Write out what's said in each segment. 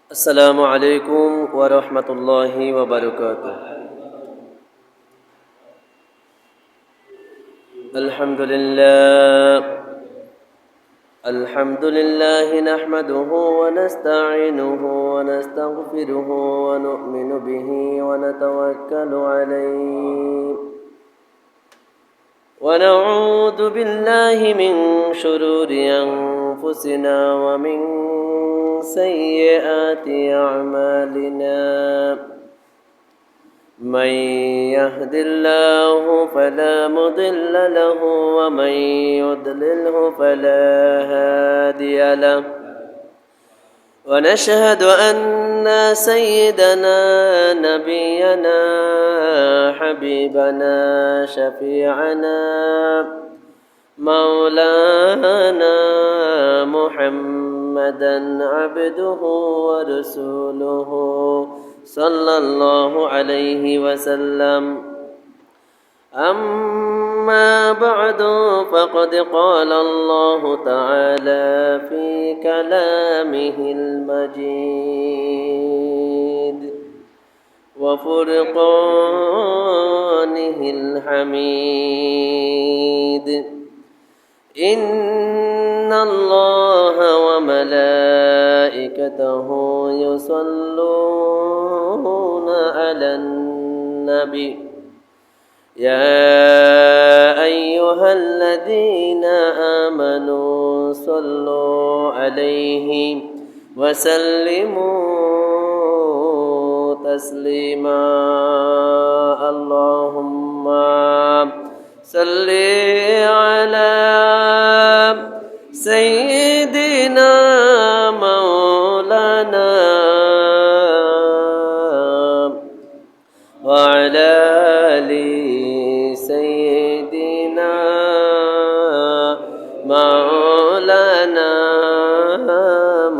السلام عليكم ورحمة الله وبركاته. الحمد لله نحمده ونستعينه ونستغفره ونؤمن به ونتوكل عليه ونعوذ بالله من شرور أنفسنا ومن سيئات أعمالنا. من يهد الله فلا مضل له ومن يضلله فلا هادي له. ونشهد أن سيدنا نبينا حبيبنا شفيعنا مولانا محمدا عبده ورسوله صلى الله عليه وسلم. أما بعد فقد قال الله تعالى في كلامه المجيد وفرقانه الحميد. إن الله وملائكته يصلون على النبي يا أيها الذين آمنوا صلوا عليه وسلموا تسليما. اللهم صل على سيدنا مولانا وعلى آل سيدنا مولانا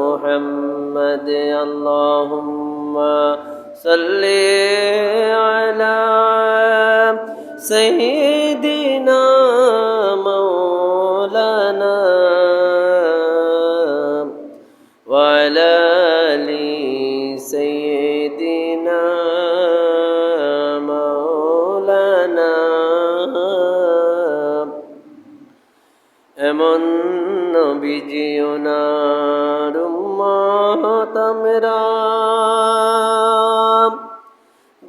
محمد. اللهم صل على سيدنا مولانا وعلى آل سيدنا مولانا. এমন নবীজিও নার উম্মত আমরা,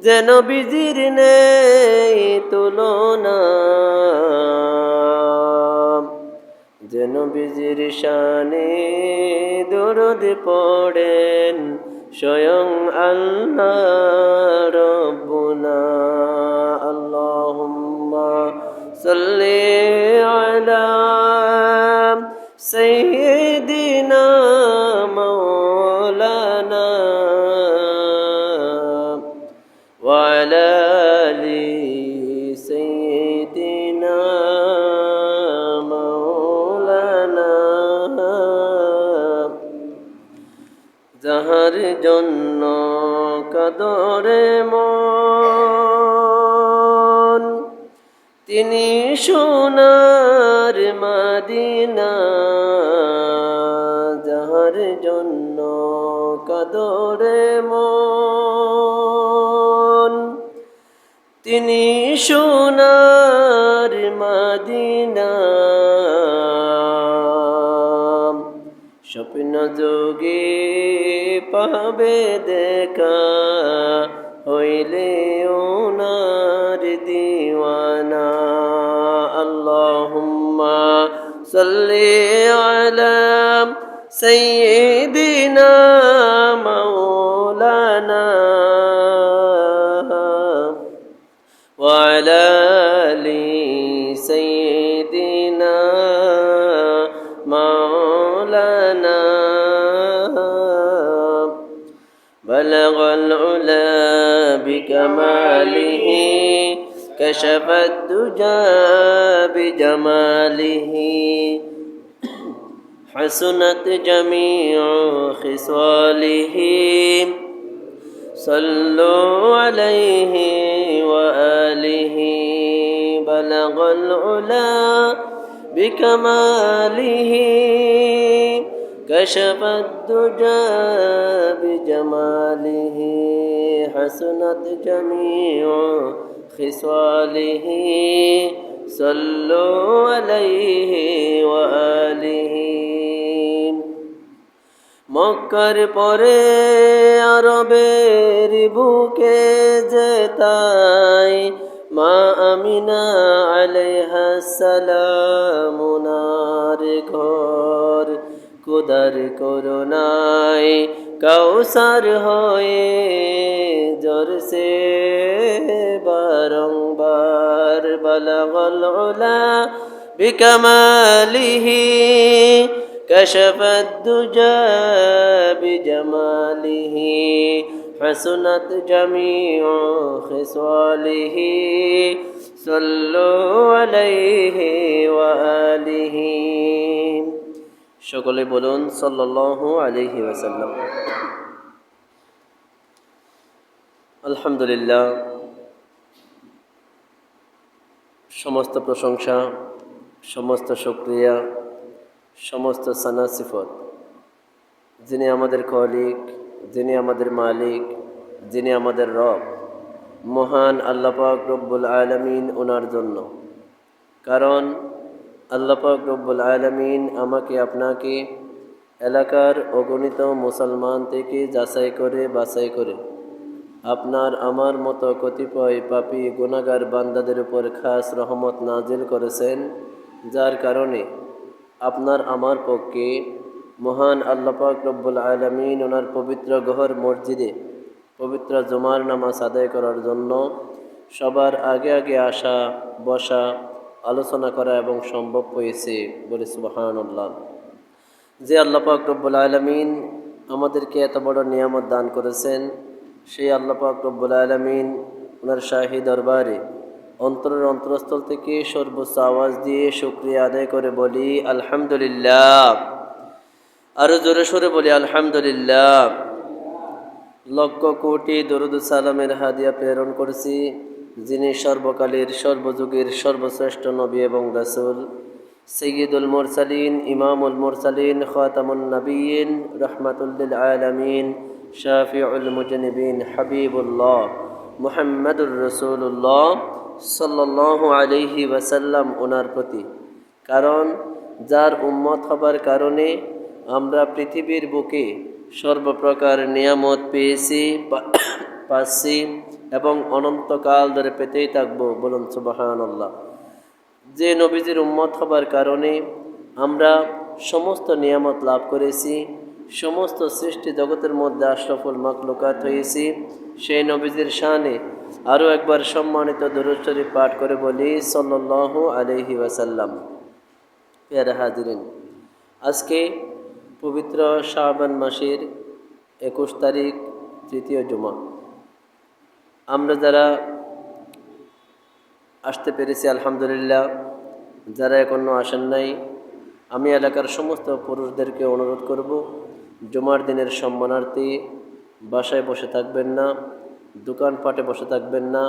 যে নবীজির নেই তুলনা, যে নবীজির শানে দরুদ পড়েন স্বয়ং আল্লাহ রব্বুনা। আল্লাহুম্মা সাল্লি আলা সাইয়্যিদিনা মাওলানা ওয়া আলা আলি সাইয়্যিদিনা মাওলানা। যাহার জন্য কাদরে মন, তিনি সোনার মদিনা। যাহার জন্য কাদরে মন, তিনি সোনার মদিনা। স্বপ্ন যোগে পাবে দেখা, হইলে ওনার দিওয়ানা। আল্লাহুম্মা সাল্লি আলা সাইয়্যিদিনা মাওলানা ওয়া আলা আলি সাইয়্যিদিনা মাওলানা। بلغ العلا بكماله كشف الدجى بجماله. حسنت جميع خصاله صلوا عليه وآله. بلغ العلا بكماله كشف الدجى بجماله حسنت جميع خصاله صلوا عليه وآله মক্কার পরে আরবের বুকে যেতাই মা আমিনা আলাইহা সালাম ওনার ঘর কুদার করুণায় কাউসার হয়ে জরসে বারংবার বালাগল উলা বিকামালিহি كشف الدجى بجماله حسنت جميع خصاله صلوا عليه وآله সকলে বলুন সাল্লাল্লাহু আলাইহি ওয়াসাল্লাম। আলহামদুলিল্লাহ, সমস্ত প্রশংসা, সমস্ত শুকরিয়া, সমস্ত সানা সিফত যিনি আমাদের খলিক, যিনি আমাদের মালিক, যিনি আমাদের রব, মহান আল্লাহ পাক রব্বুল আলামিন ওনার জন্য। কারণ আল্লাহ পাক রব্বুল আলামিন আমাকে আপনাকে এলাকার অগণিত মুসলমান থেকে যাচাই করে বাছাই করে আপনার আমার মতো কতিপয় পাপী গুনাহগার বান্দাদের উপর খাস রহমত নাজিল করেছেন, যার কারণে আপনার আমার পক্ষে মহান আল্লাহ পাক রব্বুল আলামিন ওনার পবিত্র ঘর মসজিদে পবিত্র জুমার নামাজ আদায় করার জন্য সবার আগে আগে আসা, বসা, আলোচনা করা এবং সম্ভব হয়েছে বলে সুবহানাল্লাহ। যে আল্লাহ পাক রব্বুল আলামিন আমাদেরকে এত বড় নিয়ামত দান করেছেন, সেই আল্লাহ পাক রব্বুল আলামিন ওনার শাহী দরবারে অন্তরের অন্তরস্থল থেকে সর্বোচ্চ আওয়াজ দিয়ে শুকরিয়া আদায় করে বলি আলহামদুলিল্লাহ। আরো জোরে সোরে বলি আলহামদুলিল্লাহ। লক্ষ কোটি দরুদ সালামের হাদিয়া প্রেরণ করেছি যিনি সর্বকালের সর্বযুগের সর্বশ্রেষ্ঠ নবী এবং রাসূল, সাইয়্যিদুল মুরসালিন, ইমামুল মুরসালিন, খাতামুন নবিয়্যিন, রাহমাতুল লিল আলামিন, শাফিউল মুজনিবিন, হাবিবুল্লাহ মুহাম্মাদুর রাসূলুল্লাহ সাল্লাল্লাহু আলাইহি ওয়াসাল্লাম ওনার প্রতি। কারণ যার উম্মত হবার কারণে আমরা পৃথিবীর বুকে সর্বপ্রকার নিয়ামত পেয়েছি, পাচ্ছি এবং অনন্তকাল ধরে পেতেই থাকবো। বলুন সুবহানাল্লাহ। যে নবীজির উম্মত হবার কারণে আমরা সমস্ত নিয়ামত লাভ করেছি, সমস্ত সৃষ্টি জগতের মধ্যে আশরাফুল মাখলুকাত হয়েছি, সেই নবীজির শানে আরও একবার সম্মানিত দুরূদ শরীফ পাঠ করে বলি সাল্লাল্লাহু আলাইহি ওয়াসাল্লাম। প্রিয় হাজিরিন, আজকে পবিত্র শাবান মাসের 21 তারিখ, তৃতীয় জুমা। আমরা যারা আসতে পেরেছি আলহামদুলিল্লাহ, যারা এখনও আসেন নাই, আমি এলাকার সমস্ত পুরুষদেরকে অনুরোধ করব, জুমার দিনের সম্মানার্থে বাসায় বসে থাকবেন না, দোকানপাটে বসে থাকবেন না,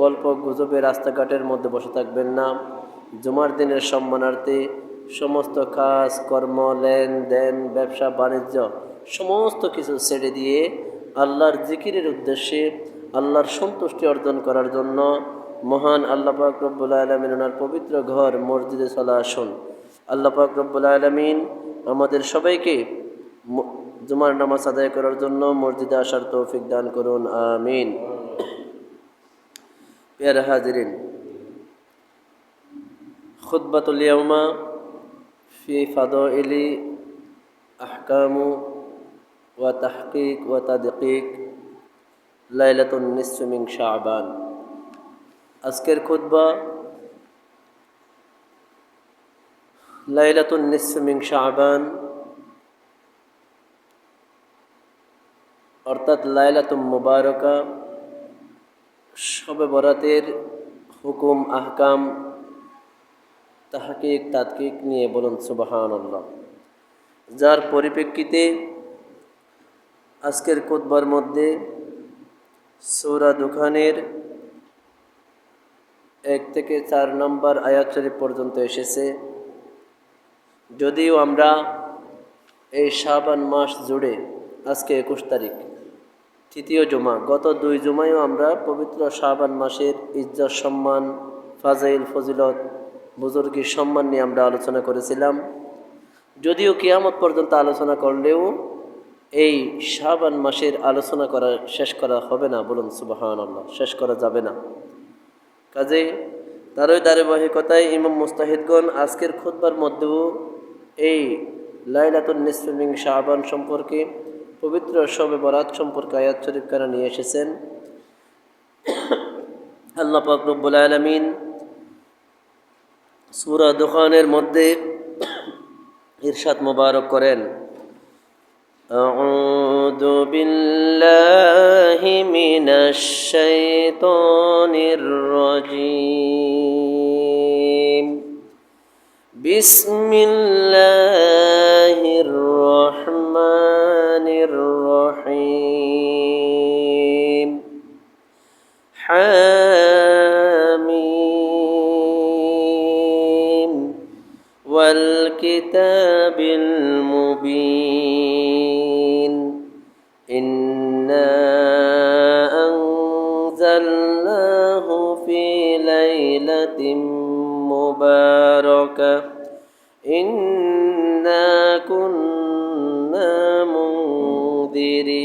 গল্প গুজবে রাস্তাঘাটের মধ্যে বসে থাকবেন না। জুমার দিনের সম্মানার্থে সমস্ত কাজ কর্ম, লেনদেন, ব্যবসা বাণিজ্য সমস্ত কিছু ছেড়ে দিয়ে আল্লাহর জিকিরের উদ্দেশ্যে আল্লাহর সন্তুষ্টি অর্জন করার জন্য মহান আল্লাহ পাক রব্বুল আলামিন ওনার পবিত্র ঘর মসজিদে চলে আসুন। আল্লাহ পাক রব্বুল আলামিন আমাদের সবাইকে জুমার নামাজ আদায় করার জন্য মসজিদে আসার তৌফিক দান করুন, আমিন। প্রিয় হাজিরিন, খুতবাতুল ইয়াউমা ফি ফাদাইলি আহকামু ওয়া তাহকিক ওয়া তাদকিক লাইলাতুন নিসফি মিন শাবান। আজকের খুতবা লাইলাতুন নিসফি মিন শাবান, অর্থাৎ লাইলাতুম মুবারাকা, শবে বরাতের হুকুম, আহকাম, তাহকিক, তাদকিক নিয়ে বলুন সুবহানাল্লাহ। যার পরিপ্রেক্ষিতে আজকের খুতবার মধ্যে সূরা দুখানের 1 থেকে 4 নম্বর আয়াত শরীফ পর্যন্ত এসেছে। যদিও আমরা এই শাবান মাস জুড়ে আজকে 21 তারিখ, তৃতীয় জুমা। গত 2 জুমায়ও আমরা পবিত্র শাবান মাসের ইজ্জত, সম্মান, ফাজাইল, ফজিলত, বুজুর্গির সম্মান নিয়ে আমরা আলোচনা করেছিলাম। যদিও কিয়ামত পর্যন্ত আলোচনা করলেও এই শাবান মাসের আলোচনা শেষ করা হবে না। বলুন সুবহানাল্লাহ, শেষ করা যাবে না। কাজেই তারই ধারাবাহিকতায় ইমাম মুস্তাহিদগণ আজকের খুতবার মধ্যেও এই লাইলাতুন নিসফি মিন শাবান সম্পর্কে, পবিত্র শবে বরাত সম্পর্কে আয়াত শরীফ কারা নিয়ে এসেছেন। আল্লাহ পাক রব্বুল আলামিন সূরা দুখানের মধ্যে ইরশাদ মুবারক করেন, আউযু বিল্লাহি মিনাশ শাইতানির রাজীম, বিসমিল্লাহির রহমানির রহিম, হামিম ওয়াল কিতাবিল মুবিন, ইন্না আনজালনাহু ফি লাইলাতিন মুবারাকাহ, ইন্না কুন্না মুনদিরিন,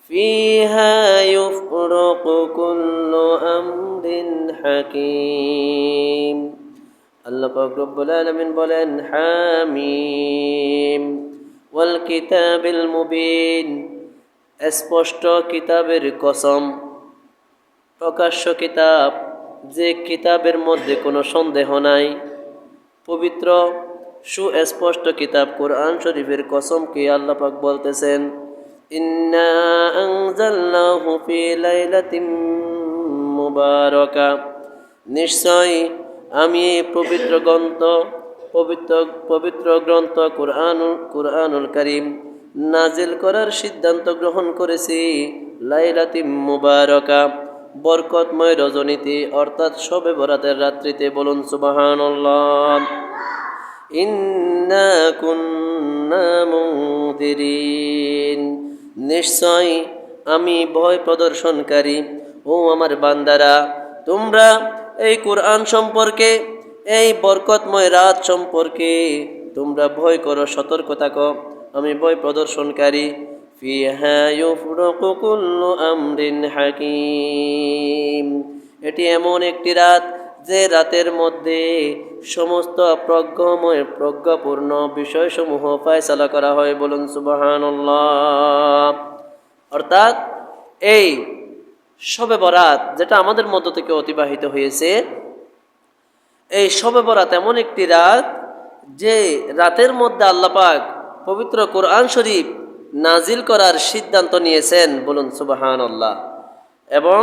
ফিহা ইউফরাকু কুল্লু আমরিন হাকীম। আল্লাহ পাক রব্বুল আলামিন বলেন, হামিম ওয়াল কিতাবিল মুবিন, স্পষ্ট কিতাবের কসম, প্রকাশ্য কিতাব, যে কিতাবের মধ্যে কোনো সন্দেহ নাই, পবিত্র সুস্পষ্ট কিতাব কোরআন শরীফের কসম কি আল্লাহ পাক বলতেছেন, ইন্না আনজালনাহু ফি লাইলাতিন মুবারাকা, নিশ্চয় আমি পবিত্র গ্রন্থ কুরআনুল কারীম নাজিল করার সিদ্ধান্ত গ্রহণ করেছি লাইলাতিন মুবারাকা, বরকতময় রজনীতে, অর্থাৎ শবে বরাতের রাত্রিতে। বলুন সুবহানাল্লাহ। ইন্না কুন্না মুনদিরিন, নিশ্চয় আমি ভয় প্রদর্শনকারী। ও আমার বান্দারা, তোমরা এই কুরআন সম্পর্কে, এই বরকতময় রাত সম্পর্কে তোমরা ভয় করো, সতর্ক থাকো, আমি ভয় প্রদর্শনকারী। ফিহা ইউফরাকু কুল্লু আমরিন হাকীম, এটি এমন একটি রাত যে রাতের মধ্যে সমস্ত প্রজ্ঞাপূর্ণ বিষয়সমূহ ফয়সালা করা হয়। বলুন সুবহানাল্লাহ। অর্থাৎ এই শবে বরাত যেটা আমাদের মধ্য থেকে অতিবাহিত হয়েছে, এই শবে বরাত এমন একটি রাত যে রাতের মধ্যে আল্লাহ পাক পবিত্র কোরআন শরীফ নাজিল করার সিদ্ধান্ত নিয়েছেন। বলুন সুবহানাল্লাহ। এবং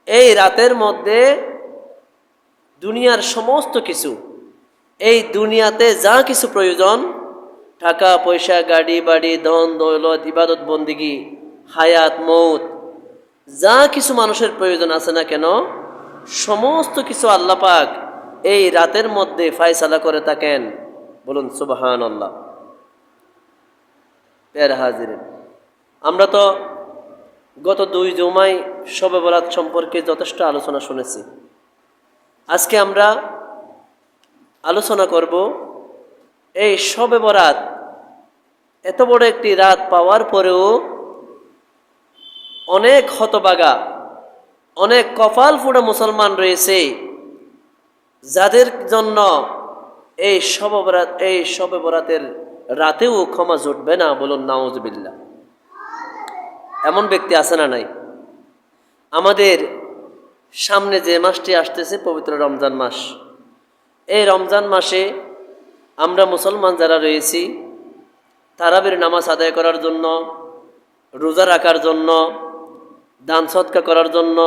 এই রাতের মধ্যে দুনিয়ার সমস্ত কিছু, এই দুনিয়াতে যা কিছু প্রয়োজন, টাকা পয়সা, গাড়ি বাড়ি, ধন দৌলত, ইবাদত বন্দিগি, হায়াত মৌত, যা কিছু মানুষের প্রয়োজন আছে না কেন, সমস্ত কিছু আল্লাহ পাক এই রাতের মধ্যে ফয়সালা করে থাকেন। বলুন সুবহানাল্লাহ। প্যারা হাজিরিন, আমরা তো গত 2 জুমায় শবে বরাত সম্পর্কে যথেষ্ট আলোচনা শুনেছি। আজকে আমরা আলোচনা করব এই শবে বরাত, এত বড় একটি রাত পাওয়ার পরেও অনেক হতভাগা, অনেক কপাল ফোড়া মুসলমান রয়েছে যাদের জন্য এই শবে বরাতের রাতেও ক্ষমা জুটবে না। বলুন নাউজুবিল্লাহ। এমন ব্যক্তি আছে না নাই? আমাদের সামনে যে মাসটি আসতেছে পবিত্র রমজান মাস, এই রমজান মাসে আমরা মুসলমান যারা রয়েছি তারাবির নামাজ আদায় করার জন্য, রোজা রাখার জন্য, দান সদকা করার জন্য,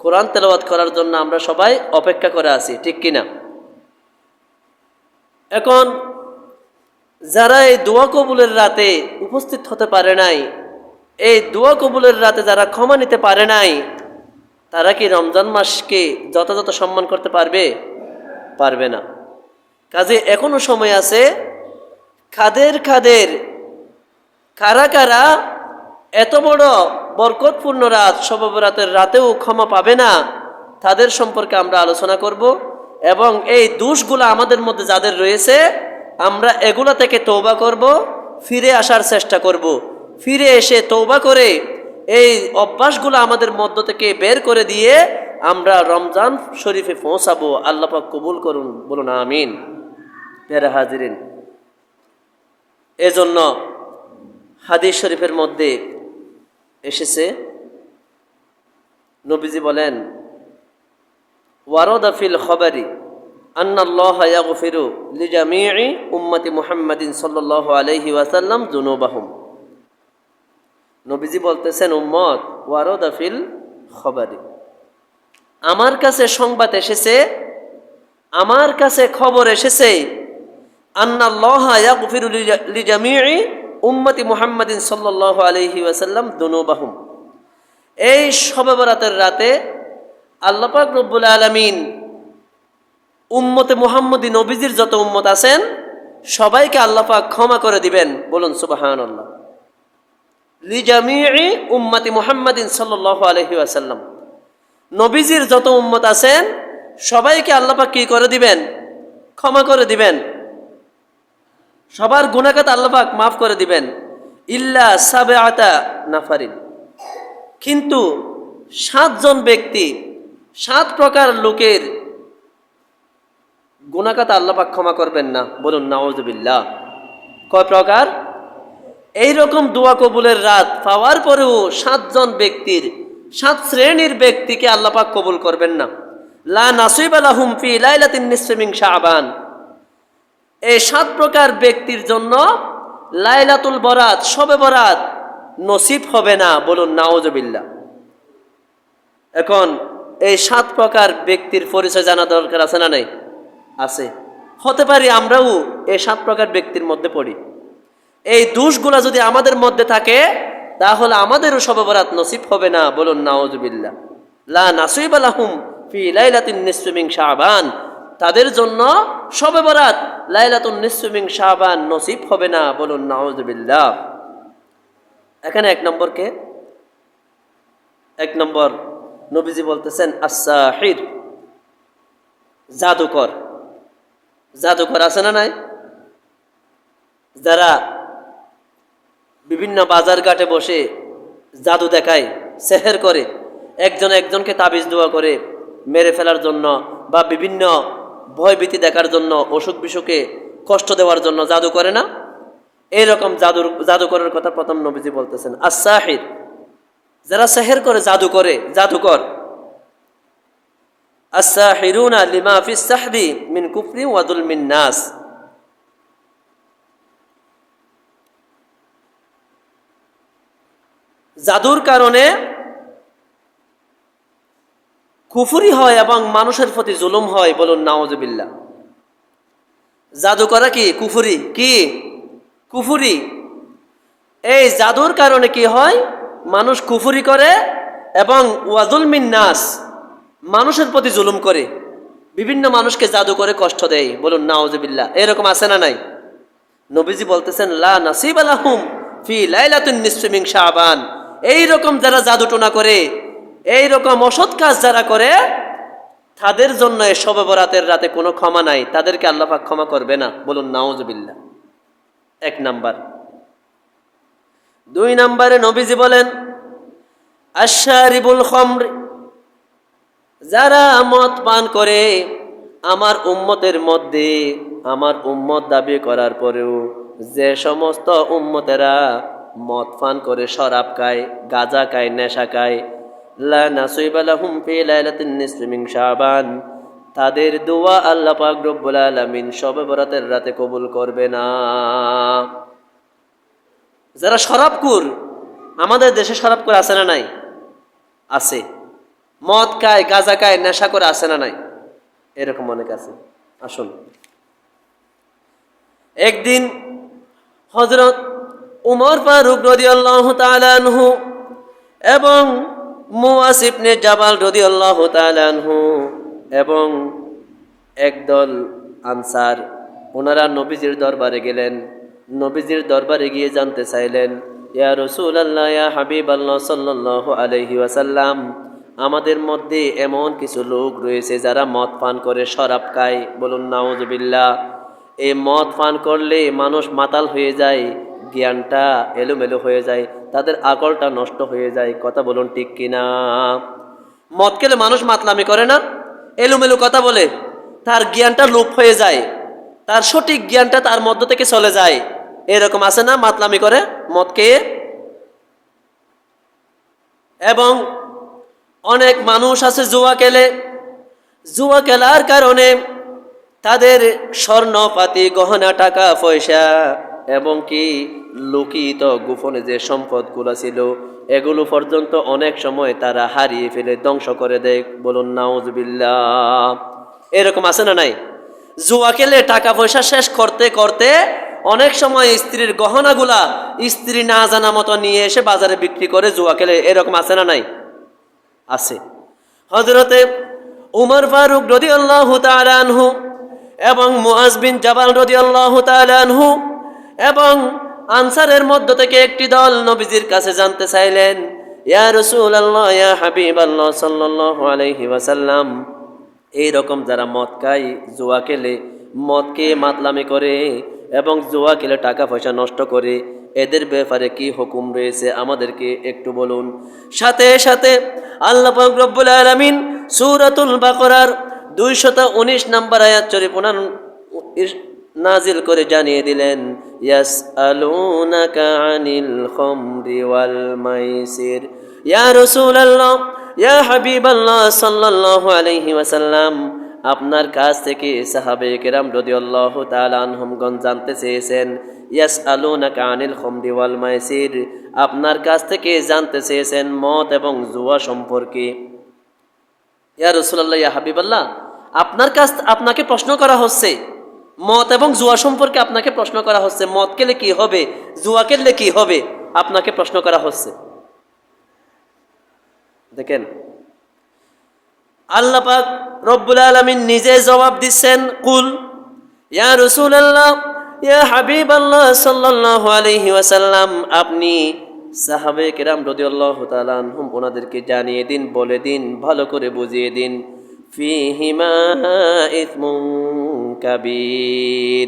কোরআন তেলাওয়াত করার জন্য আমরা সবাই অপেক্ষা করে আছি, ঠিক কিনা? এখন যারা এই দোয়া কবুলের রাতে উপস্থিত হতে পারে নাই, এই দোয়া কবুলের রাতে যারা ক্ষমা নিতে পারে নাই, তারা কি রমজান মাসকে যথাযথ সম্মান করতে পারবে? পারবে না। কাজে এখনো সময় আছে, কাদের কারা কারা এত বড় বরকতপূর্ণ রাত শবে বরাতের রাতেও ক্ষমা পাবে না, তাদের সম্পর্কে আমরা আলোচনা করব। এবং এই দোষগুলো আমাদের মধ্যে যাদের রয়েছে, আমরা এগুলো থেকে তওবা করব, ফিরে আসার চেষ্টা করব। ফিরে এসে তওবা করে এই অভ্যাসগুলো আমাদের মধ্য থেকে বের করে দিয়ে আমরা রমজান শরীফে পৌঁছাবো। আল্লাহ পাক কবুল করুন, বলুন আমিন। প্যারা হাজিরিন, এজন্য হাদিস শরীফের মধ্যে এসেছে, নবীজি বলেন, ওয়ারাদা ফিল খবরি আন্নাল্লাহা ইয়াগফিরু লিজামিই উম্মতি মুহাম্মাদিন সাল্লাল্লাহু আলাইহি ওয়াসাল্লাম যুনুবাহুম। নবীজি বলতেছেন, উম্মত, ওয়ারাদা ফিল খবরি, আমার কাছে সংবাদ এসেছে, আমার কাছে খবর এসেছে, আন্নাল্লাহা ইয়াগফিরু লিজামিই উম্মতি মুহাম্মাদিন সাল্লাল্লাহু আলাইহি ওয়াসাল্লাম যুনুবাহুম। এই শবে বরাতের রাতে আল্লাহ পাক রব্বুল আলামিন উম্মতে মুহাম্মদী নবীজির যত উম্মত আছেন সবাইকে আল্লাহ পাক ক্ষমা করে দিবেন, বলুন সুবহানাল্লাহ। লিজামিই উম্মতি মুহাম্মাদিন সাল্লাল্লাহু আলাইহি ওয়াসাল্লাম, নবীজির যত উম্মত আছেন সবাইকে আল্লাহ পাক কি করে দিবেন? ক্ষমা করে দিবেন। সবার গুনাহ খাতা আল্লাহ পাক মাফ করে দিবেন। ইল্লা সাবআতা নাফারিন, কিন্তু 7 জন ব্যক্তি, 7 প্রকার লোকের গুনাহ খাতা আল্লাহ পাক ক্ষমা করবেন না, বলুন নাউযুবিল্লাহ। কয় প্রকার? এইরকম দোয়া কবুলের রাত পাওয়ার পরেও 7 জন ব্যক্তির, 7 শ্রেণীর ব্যক্তিকে আল্লাহ পাক কবুল করবেন না। লা নাসিবা লাহুম ফি লাইলাতিন নিসফি মিন শাবান, এই 7 প্রকার ব্যক্তির জন্য লাইলাতুল বরাত, শবে বরাত নসিব হবে না, বলুন নাউযুবিল্লাহ। এখন এই 7 প্রকার ব্যক্তির পরিচয় জানা দরকার আছে না নাই? আছে। হতে পারি আমরাও এই 7 প্রকার ব্যক্তির মধ্যে পড়ি। এই দোষগুলা যদি আমাদের মধ্যে থাকে তাহলে আমাদেরও শবে বরাত নসিব হবে না, বলুন নাউযুবিল্লাহ। লা নাসিবা লাহুম ফি লাইলাতিন নিসফি মিন শাবান, তাদের জন্য শবে বরাত লাইলাতুন নিসফি মিন শাবান নসিব হবে না, বলুন নাউযুবিল্লাহ। এখানে 1 নম্বর কে? 1 নম্বর নবীজি বলতেছেন আস-সাহির, জাদুকর। জাদুকর আছে না নাই? যারা বিভিন্ন বাজার ঘাটে বসে জাদু দেখায়, সেহের করে, একজন একজনকে তাবিজ দোয়া করে মেরে ফেলার জন্য বা বিভিন্ন ভয়ভীতি দেখার জন্য, অসুখ বিসুখে কষ্ট দেওয়ার জন্য জাদু করে না? এইরকম জাদুকরের কথা প্রথম নবীজি বলতেছেন আস-সাহির, যারা সেহের করে, জাদু করে, জাদুকর। আস-সাহিরুনা লিমা ফিস সাহরি মিন কুফরি ওয়া যুলমিন নাস, জাদুর কারণে কুফরি হয় এবং মানুষের প্রতি জুলুম হয়, বলুন নাউযুবিল্লাহ। জাদু করা কি কুফরি? কি কুফরি? এই জাদুর কারণে কি হয়? মানুষ কুফরি করে এবং ওয়াজুলমিন নাস, মানুষের প্রতি জুলুম করে, বিভিন্ন মানুষকে জাদু করে কষ্ট দেয়, বলুন নাউযুবিল্লাহ। এরকম আছে না নাই? নবীজি বলতেছেন লা নাসিবা লাহুম ফি লাইলাতিন নিসফি মিন শাবান, এইরকম যারা জাদু টোনা করে, এইরকম অসৎ কাজ যারা করে, তাদের জন্য এই শবে বরাতের রাতে কোনো ক্ষমা নাই, তাদেরকে আল্লাহ পাক ক্ষমা করবে না, বলুন নাউযুবিল্লাহ। 1 নাম্বার। 2 নম্বরে নবীজি বলেন আশ-শারিবুল খামর, যারা মদ পান করে, আমার উম্মতের মধ্যে, আমার উম্মত দাবি করার পরেও যে সমস্ত উম্মতেরা মদ পান করে, শরাব খায়, গাঁজা খায়, নেশা খায়, লা নাসিবা লাহুম ফি লাইলাতিন নিসফি মিন শাবান, তাদের দোয়া আল্লাহ পাক রব্বুল আলামিন শবে বরাতের রাতে কবুল করবে না। যারা শরাবখোর, আমাদের দেশে শরাবখোর আছে না নাই? আছে। মদ খায়, গাঁজা খায়, নেশা করে আছে না নাই? এরকম অনেক আছে। আসুন, একদিন হযরত উমর ফারুক রাদিয়াল্লাহু তাআলা আনহু এবং মুআজ ইবনে জাবাল রাদিয়াল্লাহু তাআলা আনহু এবং একদল আনসার, ওনারা নবীজির দরবারে গেলেন। নবীজির দরবারে গিয়ে জানতে চাইলেন, ইয়া রাসূলুল্লাহ, ইয়া হাবিবাল্লাহ সাল্লাল্লাহু আলাইহি ওয়াসাল্লাম, আমাদের মধ্যে এমন কিছু লোক রয়েছে যারা মদ পান করে, শরাব খায়। বলুন নাউজুবিল্লাহ। এই মদ পান করলে মানুষ মাতাল হয়ে যায়, জ্ঞানটা এলোমেলো হয়ে যায়, তাদের আকলটা নষ্ট হয়ে যায়। কথা বলুন ঠিক কিনা? মদ খেলে মানুষ মাতলামি করে না, এলোমেলো কথা বলে, তার জ্ঞানটা লোপ হয়ে যায়, তার সঠিক জ্ঞানটা তার মধ্য থেকে চলে যায়। এরকম আছে না মাতলামি করে মদ খেয়ে? এবং অনেক মানুষ আছে জুয়া খেলে, জুয়া খেলার কারণে তাদের স্বর্ণপাতি, গহনা, টাকা পয়সা এবং কি লুকিত গোপনে যে সম্পদগুলো ছিল এগুলো পর্যন্ত অনেক সময় তারা হারিয়ে ফেলে, ধ্বংস করে দেয়। বলুন নাউজুবিল্লাহ। এরকম আছে না নাই? জুয়া খেলে টাকা পয়সা শেষ করতে করতে অনেক সময় স্ত্রীর গহনাগুলা স্ত্রী না জানা মতো নিয়ে এসে বাজারে বিক্রি করে জুয়া খেলে। এরকম আছে না নাই? আছে। হযরতে উমর ফারুক রাদিয়াল্লাহু তাআলা আনহু এবং মুআজ বিন জাবাল রাদিয়াল্লাহু তাআলা আনহু এবং আনসারের মধ্য থেকে একটি দল নবীজির কাছে জানতে চাইলেন, ইয়া রাসূলুল্লাহ, ইয়া হাবিবাল্লাহ সাল্লাল্লাহু আলাইহি ওয়াসাল্লাম, এইরকম যারা মদ খায়, জুয়া খেলে, মদ খেয়ে মাতলামি করে এবং জুয়া খেলে টাকা পয়সা নষ্ট করে, এদের ব্যাপারে কি হুকুম রয়েছে আমাদেরকে একটু বলুন। সাথে সাথে আল্লাহ পাক রব্বুল আলামিন সূরাতুল বাকারার 219 নম্বর আয়াত শরীফ নাজিল করে জানিয়ে দিলেন, ইয়াসআলুনাকা আনিল খামরি ওয়াল মাইসির। ইয়া রাসূলুল্লাহ, ইয়া হাবিবাল্লাহ সাল্লাল্লাহু আলাইহি ওয়াসাল্লাম, আপনার কাছ থেকে সাহাবায়ে কেরাম রাদিয়াল্লাহু তাআলা আনহুমগণ জানতে চেয়েছেন, ইয়াসআলুনাকা আনিল খামরি ওয়াল মাইসির, আপনার কাছ থেকে জানতে চেয়েছেন মদ এবং জুয়া সম্পর্কে। ইয়া রাসূলুল্লাহ, ইয়া হাবিবাল্লাহ, আপনাকে প্রশ্ন করা হচ্ছে মদ এবং জুয়া সম্পর্কে। আপনাকে প্রশ্ন করা হচ্ছে মদ খেলে কি হবে, জুয়া খেললে কি হবে, আপনাকে প্রশ্ন করা হচ্ছে। দেখেন আল্লাহ পাক রব্বুল আলামিন নিজে জবাব দিচ্ছেন, কুল ইয়া রাসূলুল্লাহ, ইয়া হাবিবাল্লাহ সাল্লাল্লাহু আলাইহি ওয়াসাল্লাম, আপনি সাহাবায়ে কেরাম রাদিয়াল্লাহু তাআলা আনহুম ওনাদেরকে জানিয়ে দিন, বলে দিন, ভালো করে বুঝিয়ে দিন, ফিহিমা ইসমুন কাবীর,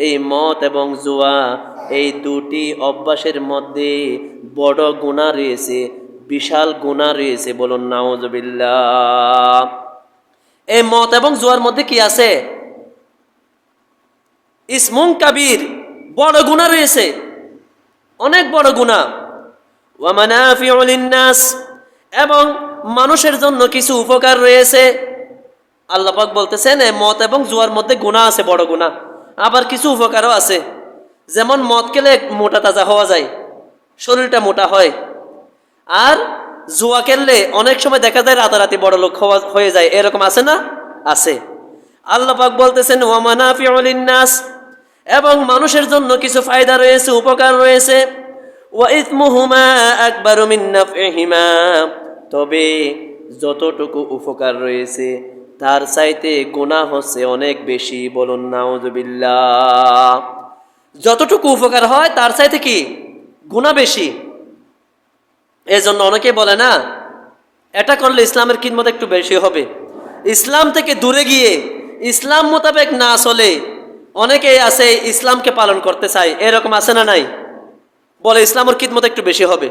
এই মদ এবং জুয়া এই দুটি অভ্যাসের মধ্যে বড় গুনাহ রয়েছে, বিশাল গুনাহ রয়েছে। বলুন নাউজুবিল্লাহ। এই মদ এবং জুয়ার মধ্যে কি আছে? ইসমুন কাবীর, বড় গুনাহ রয়েছে, অনেক বড় গুনাহ। ওয়া মানাফিউ লিন-নাস, এবং মানুষের জন্য কিছু উপকার রয়েছে। আল্লাহ পাক বলতেছেন এই মদ এবং জুয়ার মধ্যে গুনাহ আছে, বড় গুনাহ, আবার কিছু উপকারও আছে। যেমন মদ খেলে মোটা তাজা হওয়া যায়, শরীরটা মোটা হয়। আর জুয়া খেললে অনেক সময় দেখা যায় রাতারাতি বড় লোক হয়ে যায়। এরকম আছে না? আছে। আল্লাহ পাক বলতেছেন ওয়া মানাফিউ লিন-নাস, এবং মানুষের জন্য কিছু ফায়দা রয়েছে, উপকার রয়েছে। ওয়া ইসমুহুমা আকবারু মিন নাফইহিমা, তবে যতটুকু উপকার রয়েছে তার চাইতে গুনাহ হচ্ছে অনেক বেশি। বলুন নাউজুবিল্লাহ। যতটুকু উপকার হয় তার চাইতে কি গুনাহ বেশি। এজন্য অনেকে বলে না এটা করলে ইসলামের খিদমত একটু বেশি হবে, ইসলাম থেকে দূরে গিয়ে ইসলাম মোতাবেক না চলে অনেকেই আছে ইসলামকে পালন করতে চায়। এরকম আছে না নাই? বলে ইসলামের খিদমত একটু বেশি হবে।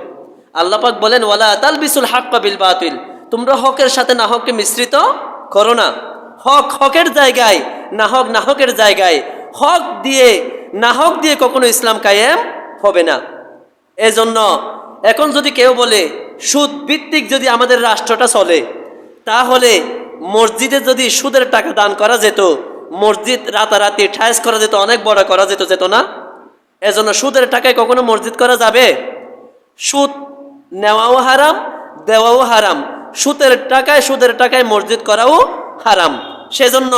আল্লাহ পাক বলেন ওয়ালা তালবিসুল হাক্কা বিল বাতিল, তোমরা হকের সাথে না হককে মিশ্রিত করো না। হক হকের জায়গায়, না হক না হকের জায়গায়। হক দিয়ে না হক দিয়ে কখনো ইসলাম কায়েম হবে না। এজন্য এখন যদি কেউ বলে সুদ ভিত্তিক যদি আমাদের রাষ্ট্রটা চলে, তাহলে মসজিদে যদি সুদের টাকা দান করা যেত, মসজিদ রাতারাতি ঠাইস করা যেত, অনেক বড় করা যেত না? এজন্য সুদের টাকায় কখনো মসজিদ করা যাবে? সুদ নেওয়াও হারাম, দেওয়াও হারাম। সুদের টাকায় মসজিদ করাও হারাম। সেজন্য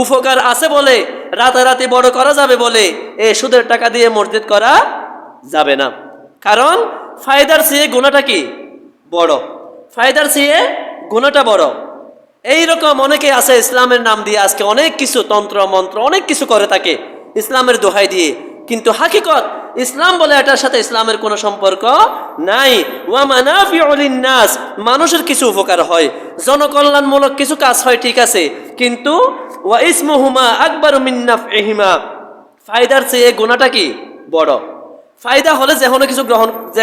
উপকার আছে বলে রাতারাতি বড় করা যাবে বলে এই সুদের টাকা দিয়ে মসজিদ করা যাবে না। কারণ ফায়দার চেয়ে গুনাহটা কি বড়, ফায়দার চেয়ে গুনাহটা বড়। এইরকম অনেকে আছে ইসলামের নাম দিয়ে আজকে অনেক কিছু তন্ত্র মন্ত্র অনেক কিছু করে থাকে ইসলামের দোহাই দিয়ে, কিন্তু হাকিকত ইসলাম বলে এটার সাথে ইসলামের কোনো সম্পর্ক নাই। ওয়া মানাফিউ লিন-নাস, মানুষের কিছু উপকার হয়, জনকল্যাণমূলক কিছু কাজ হয়, ঠিক আছে, কিন্তু ওয়া ইসমুহুমা আকবারু মিন নাফইহিমা, ফায়দার চেয়ে গুনাহটা কি বড়। ফায়দা হলে যে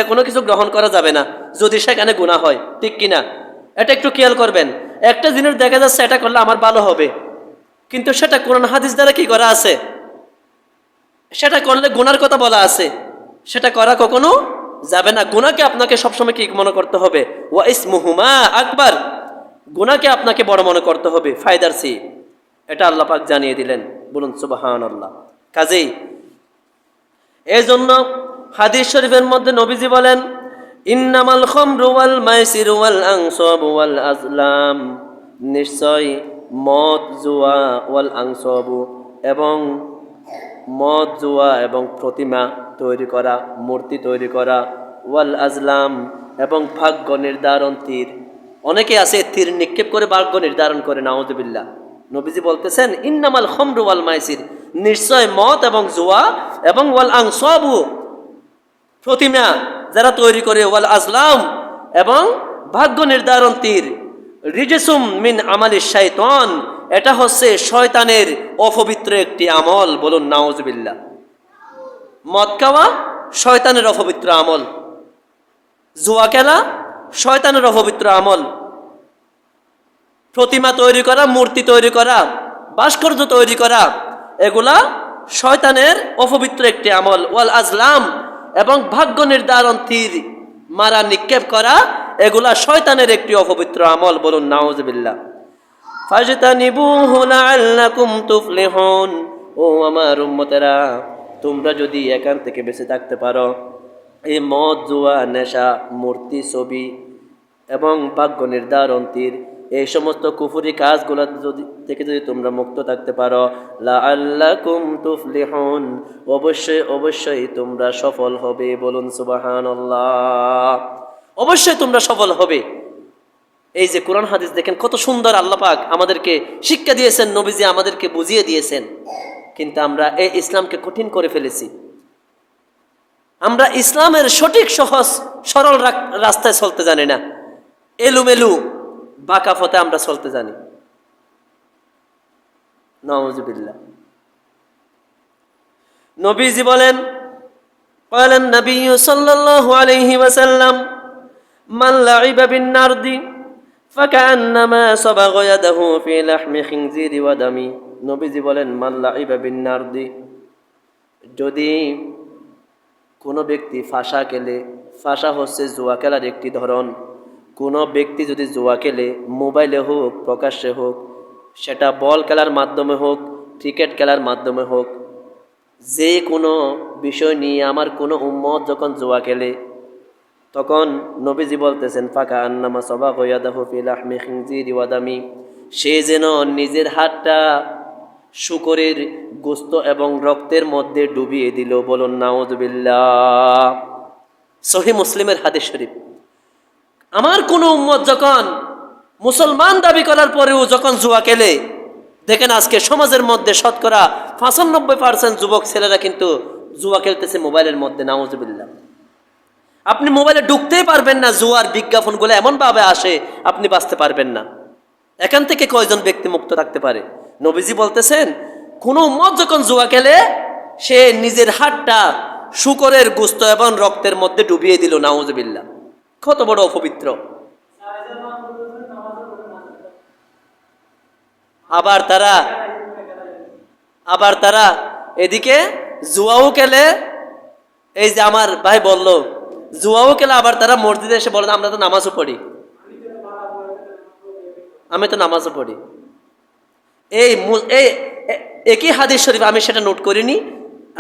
কোনো কিছু গ্রহণ করা যাবে না যদি সেখানে গুনাহ হয়, ঠিক কিনা? এটা একটু খেয়াল করবেন। একটা জিনিস দেখা যাচ্ছে এটা করলে আমার ভালো হবে, কিন্তু সেটা কোরআন হাদিস দ্বারা কি করা আছে? সেটা করলে গুনার কথা বলা আছে, সেটা করা কখনো যাবে না। গুনাহকে আপনাকে সবসময় কি মনে করতে হবে? ওয়া ইসমুহুমা আকবার, গুনাহকে আপনাকে বড় মনে করতে হবে ফায়দার চেয়ে। এটা আল্লাহ পাক জানিয়ে দিলেন, বলুন সুবহানাল্লাহ। কাজেই এই জন্য হাদিস শরীফের মধ্যে নবীজি বলেন, ইন্নামাল খামরু ওয়াল মাইসিরু ওয়াল আনসাবু ওয়াল আজলাম, নিশ্চয় মদ, জুয়া, ওয়াল আনসাবু এবং মদ, জুয়া এবং প্রতিমা তৈরি করা, মূর্তি তৈরি করা, ওয়াল আজলাম এবং ভাগ্য নির্ধারণ তীর। অনেকে আছে তীর নিক্ষেপ করে ভাগ্য নির্ধারণ করে, নাউযুবিল্লাহ। নবীজি বলতেছেন ইন্নামাল খামরু ওয়াল মাইসির, নিশ্চয় মদ এবং জুয়া এবং ওয়াল আনসাবু প্রতিমা যারা তৈরি করে, ওয়াল আজলাম এবং ভাগ্য নির্ধারণ তীর, রিজসুম মিন আমালিশ শাইতান, এটা হচ্ছে শয়তানের অপবিত্র একটি আমল, বলুন নাউযুবিল্লাহ। মদ খাওয়া শয়তানের অপবিত্র আমল, জুয়া খেলা শয়তানের অপবিত্র আমল, প্রতিমা তৈরি করা, মূর্তি তৈরি করা, ভাস্কর্য তৈরি করা, এগুলা শয়তানের অপবিত্র একটি আমল। ওয়াল আজলাম এবং ভাগ্য নির্ধারণ তীর মারা, নিক্ষেপ করা, এগুলা শয়তানের একটি অপবিত্র আমল, বলুন নাউযুবিল্লাহ। ফাজতানিবুহু লাআল্লাকুম তুফলিহুন, ও আমার উম্মতেরা, তোমরা যদি এখান থেকে বেঁচে থাকতে পারো, এই মদ, জুয়া, নেশা, মূর্তি, ছবি এবং ভাগ্য নির্ধারণ তীর, এই সমস্ত কুফরি কাজগুলো থেকে যদি তোমরা মুক্ত থাকতে পারো, লাআল্লাকুম তুফলিহুন, অবশ্যই অবশ্যই তোমরা সফল হবে, বলুন সুবহানাল্লাহ। অবশ্যই তোমরা সফল হবে। এই যে কোরআন হাদিস দেখেন কত সুন্দর আল্লাহ পাক আমাদেরকে শিক্ষা দিয়েছেন, নবীজি আমাদেরকে বুঝিয়ে দিয়েছেন, কিন্তু আমরা এই ইসলামকে কঠিন করে ফেলেছি। আমরা ইসলামের সঠিক সহজ সরল রাস্তায় চলতে জানি না, এলুমেলু বাঁকা পথে আমরা চলতে জানি, নাউযুবিল্লাহ। নবীজি বলেন, ক্বালান নবী সাল্লাল্লাহু আলাইহি ওয়াসাল্লাম, মান লাইবা বিন নারদি ফাকান্নামা সাবাগা ইয়াদাহু ফি লাহমি খিনজিরি ওয়া দামি। নবীজি বলেন, মান লাইবা বিন নারদি, যদি কোনো ব্যক্তি ফাঁসা খেলে, ফাঁসা হচ্ছে জুয়া খেলার একটি ধরন, কোনো ব্যক্তি যদি জুয়া খেলে, মোবাইলে হোক প্রকাশ্যে হোক, সেটা বল খেলার মাধ্যমে হোক, ক্রিকেট খেলার মাধ্যমে হোক, যে কোনো বিষয় নিয়ে আমার কোনো উম্মত যখন জুয়া খেলে, তখন নবীজি বলতেছেন, ফাকা আন্নামা সাবাগা ইয়াদাহু ফি লাহমি খিনজিরি ওয়া দামি, সে যেন নিজের হাতটা শূকরের গোশত এবং রক্তের মধ্যে ডুবিয়ে দিল, বলুন নাউযুবিল্লাহ। সহিহ মুসলিমের হাদিস শরীফ। আমার কোন উম্মত যখন মুসলমান দাবি করার পরেও যখন জুয়া খেলে, দেখেন আজকে সমাজের মধ্যে শতকরা 95% যুবক ছেলেরা কিন্তু জুয়া খেলতেছে মোবাইলের মধ্যে, নাউযুবিল্লাহ। আপনি মোবাইলে ঢুকতেই পারবেন না, জুয়ার বিজ্ঞাপনগুলো এমনভাবে আসে আপনি বাঁচতে পারবেন না। এখান থেকে কয়জন ব্যক্তি মুক্ত থাকতে পারে? নবীজি বলতেছেন, কোন উম্মত যখন জুয়া খেলে, সে নিজের হাতটা শূকরের গোশত এবং রক্তের মধ্যে ডুবিয়ে দিল, নাউযুবিল্লাহ। কত বড় অপবিত্র। আবার তারা এদিকে জুয়াও খেলে। এই যে আমার ভাই বলল, জুয়াও খেলে, আবার তারা মসজিদে এসে বলেন আমরা তো নামাজও পড়ি, আমি তো নামাজও পড়ি। এই একই হাদিস শরীফ, আমি সেটা নোট করিনি,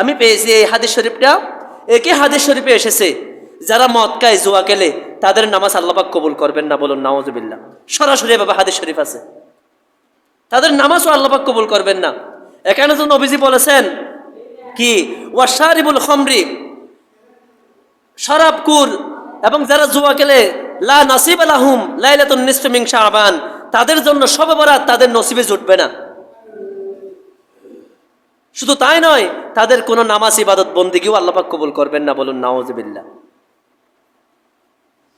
আমি পেয়েছি এই হাদিস শরীফটা, একই হাদিস শরীফে এসেছে, যারা মদ খায়, জুয়া খেলে, তাদের নামাজ আল্লাহ পাক কবুল করবেন না, বলুন নাউযুবিল্লাহ। সরাসরি এভাবে হাদিস শরীফ আছে, তাদের নামাজও আল্লাহ পাক কবুল করবেন না। এখানে তো নবীজি বলেছেন কি, ওয়াশারিবুল খামরি, শরাবকুর এবং যারা জুয়া খেলে, লা নাসিবা লাহুম লাইলাতুন নিসফি মিন শাবান, তাদের জন্য শবে বরাত তাদের নসিবে জুটবে না। শুধু তাই নয়, তাদের কোনো নামাজ ইবাদত বন্দিগিও আল্লাহ পাক কবুল করবেন না, বলুন নাউজুবিল্লাহ।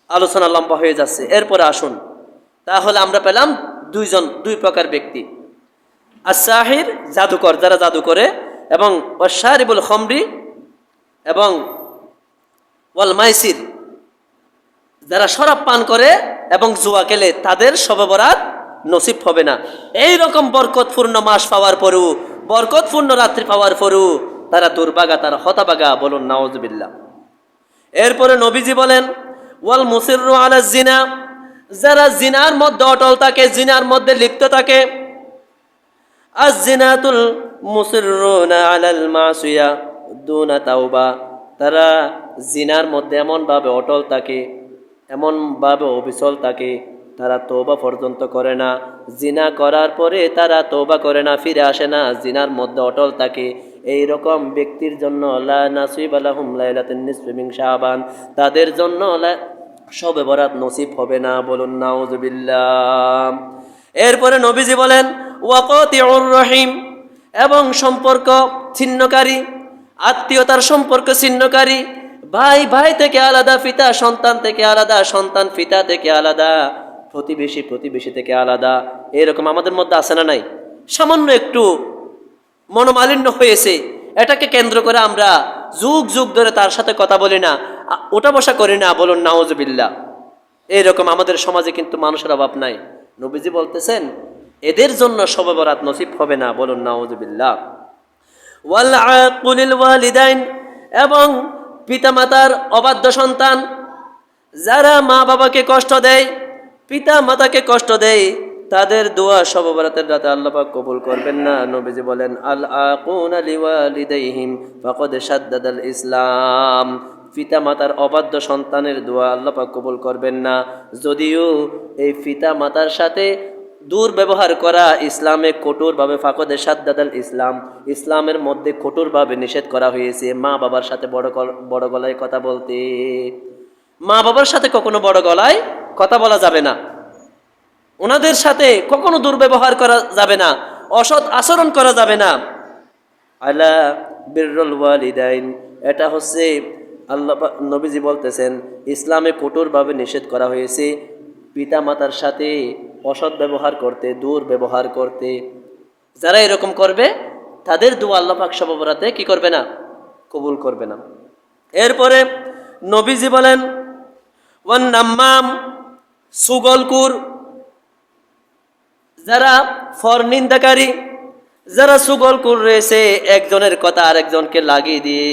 আলোচনা লম্বা হয়ে যাচ্ছে। এরপরে আসুন, তাহলে আমরা পেলাম দুই প্রকার ব্যক্তি, আস-সাহির জাদুকর, যারা জাদু করে, এবং ওয়াশ-শারিবুল খামরি এবং ওয়াল মাইসির, যারা শরাব পান করে এবং জুয়া খেলে, তাদের শবে বরাত নসিব হবে না। এই রকম বরকতপূর্ণ মাস পাওয়ার পরেও, বরকতপূর্ণ রাত্রি পাওয়ার পরেও তারা দুর্ভাগা, তারা হতভাগা, বলুন নাউজুবিল্লাহ। এরপরে নবীজি বলেন ওয়াল মুসিররু আলা জিনা, যারা জিনার মধ্যে অটল থাকে, জিনার মধ্যে লিপ্ত থাকে। আজ-জিনাতুল মুসিররুনা আলাল মাসিয়া দুনা তাওবা, তারা জিনার মধ্যে এমনভাবে অটল থাকে, এমনভাবে অবিচল থাকে, তারা তওবা পর্যন্ত করে না। জিনা করার পরে তারা তওবা করে না, ফিরে আসে না, জিনার মধ্যে অটল থাকে। এই রকম ব্যক্তির জন্য লা নাসিবা লাহুম লাইলাতুন নিসফি মিন শাবান, তাদের জন্য শবে বরাত নসিব হবে না, বলুন নাউজুবিল্লাহ। এরপরে নবীজি বলেন ওয়াকাতিউর রহিম, এবং সম্পর্ক ছিন্নকারী, আত্মীয়তার সম্পর্ক ছিন্নকারী, ভাই ভাই থেকে আলাদা, পিতা সন্তান থেকে আলাদা, সন্তান পিতা থেকে আলাদা, প্রতিবেশী প্রতিবেশী থেকে আলাদা। এরকম আমাদের মধ্যে আছে না নাই? সামান্য একটু মনোমালিন্য হয়েছে, এটাকে কেন্দ্র করে আমরা যুগ যুগ ধরে তার সাথে কথা বলি না, ওটা বসা করি না, বলুন নাউজুবিল্লাহ। এইরকম আমাদের সমাজে কিন্তু মানুষের অভাব নাই। নবীজি বলতেছেন এদের জন্য শবে বরাত নসিব হবে না, বলুন নাউজুবিল্লাহ। ওয়াল আকুলিল ওয়ালিদাইন, এবং পিতামাতার অবাধ্য সন্তান, যারা মা বাবাকে কষ্ট দেয়, পিতা মাতাকে কষ্ট দেয়, তাদের দোয়া শবে বরাতের রাতে আল্লাহ পাক কবুল করবেন না। নবীজি বলেন আল আকুনা লিওয়ালিদাইহিম ফাকাদ শাদ্দাদাল ইসলাম, পিতা মাতার অবাধ্য সন্তানের দোয়া আল্লাহ পাক কবুল করবেন না। যদিও এই পিতা মাতার সাথে দুর্ব্যবহার করা ইসলামে কঠোরভাবে, ফাকাদ শাদ্দাদাল ইসলাম, ইসলামের মধ্যে কঠোরভাবে নিষেধ করা হয়েছে মা বাবার সাথে বড় গলায় কথা বলতে। মা বাবার সাথে কখনো বড় গলায় কথা বলা যাবে না, ওনাদের সাথে কখনো দুর্ব্যবহার করা যাবে না, অসৎ আচরণ করা যাবে না। আলা বিররুল ওয়ালিদাইন, এটা হচ্ছে আল্লাহ নবীজি বলতেছেন ইসলামে কঠোরভাবে নিষেধ করা হয়েছে পিতা মাতার সাথে অসৎ ব্যবহার করতে, দুর্ব্যবহার করতে। যারা এরকম করবে তাদের দোয়া আল্লাহ পাক শবে বরাতে কি করবে না? কবুল করবে না। এরপরে নবীজি বলেন ওয়ান নাম্মাম, সুগলকুর, যারা ফরনিন্দাকারী, যারা সুগলকুর রয়েছে, একজনের কথা আরেকজনকে লাগিয়ে দিয়ে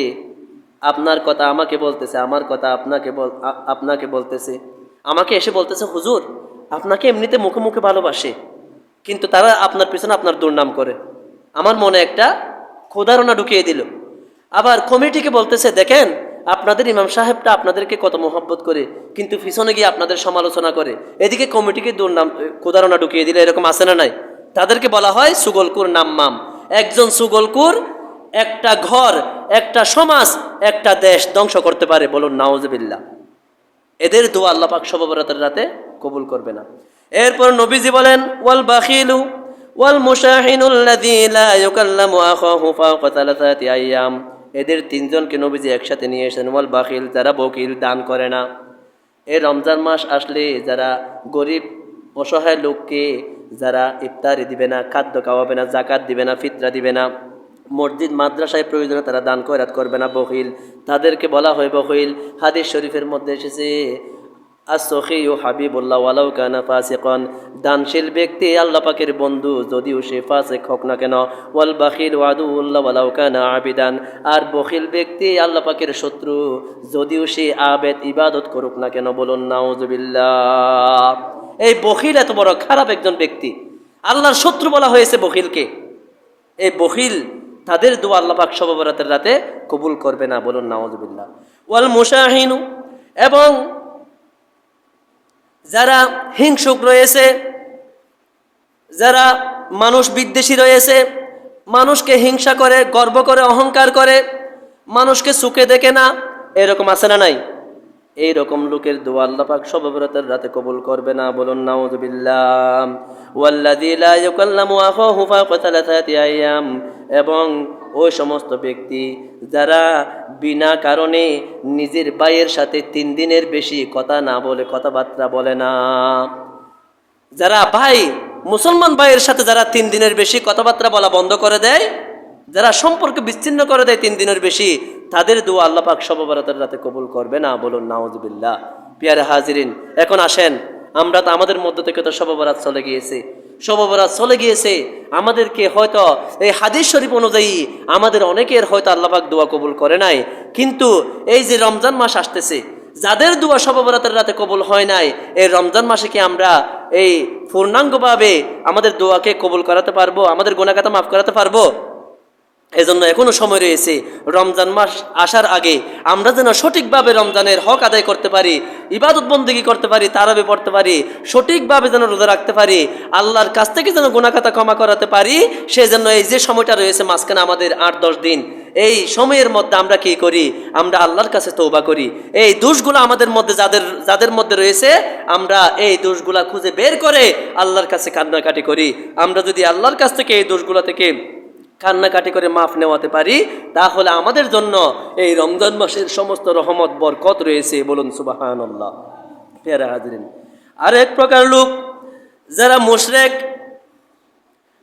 আপনার কথা আমাকে বলতেছে, আমার কথা আপনাকে বলতেছে, আমাকে এসে বলতেছে হুজুর আপনাকে এমনিতে মুখে মুখে ভালোবাসে, কিন্তু তারা আপনার পিছনে আপনার দুর্নাম করে। আমার মনে একটা ক্ষুধারণা ঢুকিয়ে দিল। আবার কমিটিকে বলতেছে দেখেন আপনাদের ইমাম সাহেবটা আপনাদেরকে কত মোহব্বত করে, কিন্তু পিছনে গিয়ে আপনাদের সমালোচনা করে। এদিকে কমিটিকে দুর্নাম, ক্ষুধারণা ঢুকিয়ে দিলে, এরকম আছে না নাই? তাদেরকে বলা হয় সুগলকুর নাম্মাম। একজন সুগলকুর একটা ঘর, একটা সমাজ, একটা দেশ ধ্বংস করতে পারে, বলুন নাউজুবিল্লাহ। এদের দোয়া আল্লাহ পাক শবে বরাতের রাতে কবুল করবে না। এরপর নবীজি বলেন ওয়াল বাখিলু ওয়াল মুশাহিনুল্লাযী লা ইউকাল্লামু আখাহু ফাওকা সালাসাতি আইয়াম, এদের তিনজনকে নবীজি একসাথে নিয়ে এসেছেন। ওয়াল বাখিল, যারা বকিল, দান করে না। এই রমজান মাস আসলে যারা গরিব অসহায় লোককে যারা ইফতারি দিবে না, খাদ্য খাওয়াবে না, জাকাত দিবে না, ফিতরা দিবে না, মসজিদ মাদ্রাসায় প্রয়োজনে তারা দান খয়রাত করবে না, বখিল, তাদেরকে বলা হয় বখিল। হাদিস শরীফের মধ্যে এসেছে আস-সখিয়ু হাবিবুল্লাহ ওয়ালাউ কানা ফাসিকান, দানশীল ব্যক্তি আল্লাহ পাকের বন্ধু যদিও সে ফাসিক হোক না কেন। ওয়াল বাখিল আদুউল্লাহ ওয়ালাউ কানা আবিদান, আর বখিল ব্যক্তি আল্লাহ পাকের শত্রু যদিও সে আবেদ, ইবাদত করুক না কেন, বলুন নাউজুবিল্লাহ। এই বখিল এত বড় খারাপ একজন ব্যক্তি, আল্লাহর শত্রু বলা হয়েছে বখিলকে। এই বখিল, তাদের দোয়া আল্লাহ পাক শবে বরাতের রাতে কবুল করবে না, বলুন নাউজুবিল্লাহ। ওয়াল মুশাহিনু, এবং যারা হিংসুক রয়েছে, যারা মানুষ বিদ্বেষী রয়েছে, মানুষকে হিংসা করে, গর্ব করে, অহংকার করে, মানুষকে চোখে দেখে না, এরকম আছে না নাই? এইরকম লোকের দোয়া আল্লাহ পাক শবে বরাতের রাতে কবুল করবে না, বলুন নাউজুবিল্লাহ। ওয়াল্লাযী লা ইউকাল্লামু আখাহু ফাওকা সালাসাতি আইয়াম, এবং ওই সমস্ত ব্যক্তি যারা বিনা কারণে নিজের ভাইয়ের সাথে 3 দিনের বেশি কথা না বলে, কথাবার্তা বলে না। যারা ভাই, মুসলমান ভাইয়ের সাথে যারা 3 দিনের বেশি কথাবার্তা বলা বন্ধ করে দেয়, যারা সম্পর্ক বিচ্ছিন্ন করে দেয় 3 দিনের বেশি, তাদের দোয়া আল্লাহ পাক শবে বরাতের রাতে কবুল করবে না। বলুন নাউজুবিল্লাহ। পিয়ারে হাজিরিন, এখন আসেন, আমরা তো আমাদের মধ্য থেকে তো শবে বরাত চলে গিয়েছে, শবে বরাত চলে গিয়েছে। আমাদেরকে হয়তো এই হাদিস শরীফ অনুযায়ী আমাদের অনেকের হয়তো আল্লাহ পাক দোয়া কবুল করে নাই, কিন্তু এই যে রমজান মাস আসতেছে, যাদের দোয়া শবে বরাতের রাতে কবুল হয় নাই, এই রমজান মাসে কি আমরা এই পূর্ণাঙ্গভাবে আমাদের দোয়াকে কবুল করাতে পারবো? আমাদের গুনাহ খাতা মাফ করাতে পারবো? এজন্য এখনো সময় রয়েছে। রমজান মাস আসার আগে আমরা যেন সঠিকভাবে রমজানের হক আদায় করতে পারি, ইবাদত বন্দেগী করতে পারি, তারাবি পড়তে পারি, সঠিকভাবে যেন রোজা রাখতে পারি, আল্লাহর কাছ থেকে যেন গুনাহ খাতা ক্ষমা করাতে পারি। সেজন্য এই যে সময়টা রয়েছে মাঝখানে আমাদের 8-10 দিন, এই সময়ের মধ্যে আমরা কি করি? আমরা আল্লাহর কাছে তওবা করি। এই দোষগুলো আমাদের মধ্যে যাদের মধ্যে রয়েছে, আমরা এই দোষগুলা খুঁজে বের করে আল্লাহর কাছে কান্নাকাটি করি। আমরা যদি আল্লাহর কাছ থেকে এই দোষগুলো থেকে কান্নাকাটি করে মাফ নেওয়াতে পারি, তাহলে আমাদের জন্য এই রমজান মাসের সমস্ত রহমত বরকত রয়েছে। বলুন সুবহানাল্লাহ। প্রিয় হাজিরিন, আর এক প্রকার লোক যারা